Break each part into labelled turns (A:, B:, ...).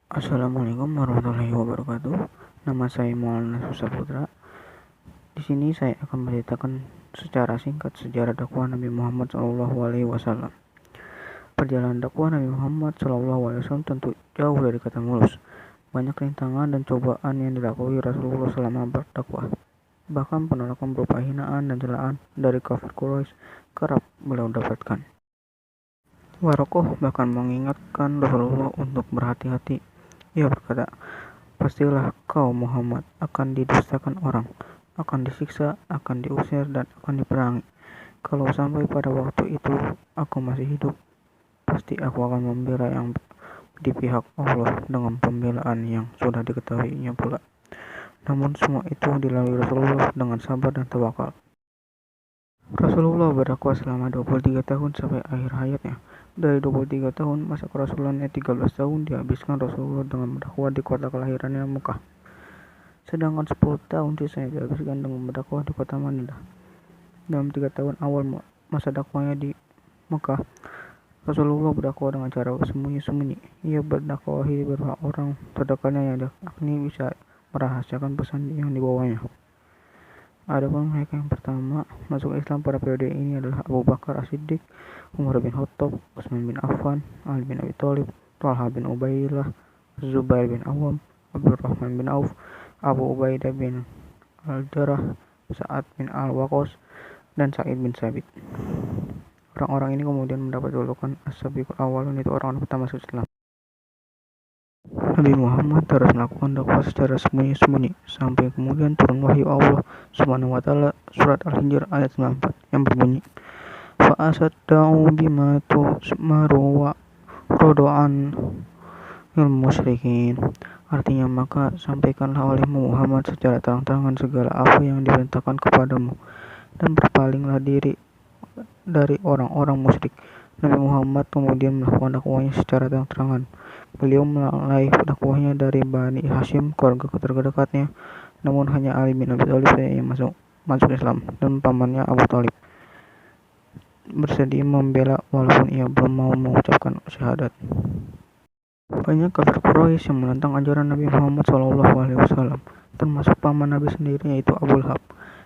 A: Assalamualaikum warahmatullahi wabarakatuh. Nama saya Maulana Susaputra. Di sini saya akan menceritakan secara singkat sejarah dakwah Nabi Muhammad SAW. Perjalanan dakwah Nabi Muhammad SAW tentu jauh dari kata mulus. Banyak rintangan dan cobaan yang dilalui Rasulullah selama berdakwah. Bahkan penolakan berupa hinaan dan celaan dari kafir Quraisy kerap beliau dapatkan. Warokoh bahkan mengingatkan Rasulullah untuk berhati-hati. Ia berkata, "Pastilah kau Muhammad akan didustakan orang, akan disiksa, akan diusir, dan akan diperangi. Kalau sampai pada waktu itu aku masih hidup, pasti aku akan membela yang di pihak Allah dengan pembelaan yang sudah diketahuinya pula." Namun semua itu dilalui Rasulullah dengan sabar dan tawakal. Rasulullah berdakwah selama 23 tahun sampai akhir hayatnya. Dari 23 tahun masa kerasulannya, 13 tahun dihabiskan Rasulullah dengan berdakwah di kota kelahirannya Mekah. Sedangkan 10 tahun sisanya dihabiskan dengan berdakwah di kota Madinah. Dalam 3 tahun awal masa dakwahnya di Mekah, Rasulullah berdakwah dengan cara sembunyi-sembunyi. Ia berdakwahi beberapa orang terdekatnya yang diakini bisa merahasiakan pesan yang dibawanya. Adapun mereka yang pertama masuk Islam pada periode ini adalah Abu Bakar As-Siddiq, Umar bin Khattab, Utsman bin Affan, Ali bin Abi Thalib, Thalhah bin Ubaidillah, Zubair bin Awam, Abdurrahman bin Auf, Abu Ubaidah bin Al-Jarrah, Sa'ad bin Al-Waqqas, dan Sa'id bin Sabit. Orang-orang ini kemudian mendapat julukan As-Sabiqul Awwalun, itu orang-orang pertama masuk Islam. Nabi Muhammad terus melakukan dakwah secara sembunyi-sembunyi sampai kemudian turun wahyu Allah Subhanahu wa taala surat Al-Hijr ayat 94 yang berbunyi, "Fa asadda'u bima tu'maru wa rodo'an il musyrikin." Artinya, maka sampaikanlah olehmu Muhammad secara terang-terangan segala apa yang diperintahkan kepadamu dan berpalinglah diri dari orang-orang musyrik. Nabi Muhammad kemudian melakukan dakwahnya secara terang-terangan. Beliau mulai dakwahnya dari Bani Hashim, keluarga terdekatnya, namun hanya Ali bin Abi Thalib yang masuk Islam, dan pamannya Abu Thalib bersedia membela walaupun ia belum mau mengucapkan syahadat. Banyak kafir Quraisy yang menentang ajaran Nabi Muhammad SAW, termasuk paman Nabi sendiri, yaitu Abu Lahab.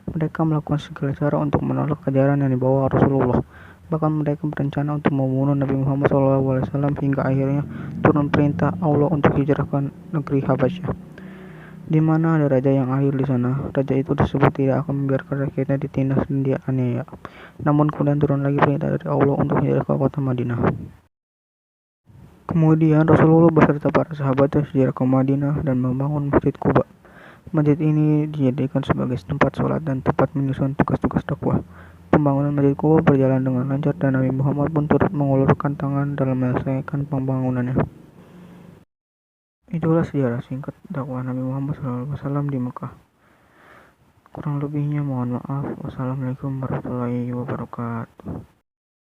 A: Mereka melakukan segala cara untuk menolak ajaran yang dibawa Rasulullah. Bahkan mereka berencana untuk membunuh Nabi Muhammad SAW hingga akhirnya turun perintah Allah untuk hijrah ke negeri Habasyah, di mana ada raja yang adil di sana. Raja itu tersebut tidak akan membiarkan rakyatnya ditindas dan dianiaya. Namun kemudian turun lagi perintah dari Allah untuk hijrah ke kota Madinah. Kemudian Rasulullah beserta para sahabatnya hijrah ke Madinah dan membangun Masjid Quba. Masjid ini dijadikan sebagai tempat sholat dan tempat menyusun tugas-tugas dakwah. Pembangunan Masjid Quba berjalan dengan lancar dan Nabi Muhammad pun turut mengulurkan tangan dalam menyelesaikan pembangunannya. Itulah sejarah singkat dakwah Nabi Muhammad SAW di Mekah. Kurang lebihnya mohon maaf. Wassalamualaikum warahmatullahi wabarakatuh.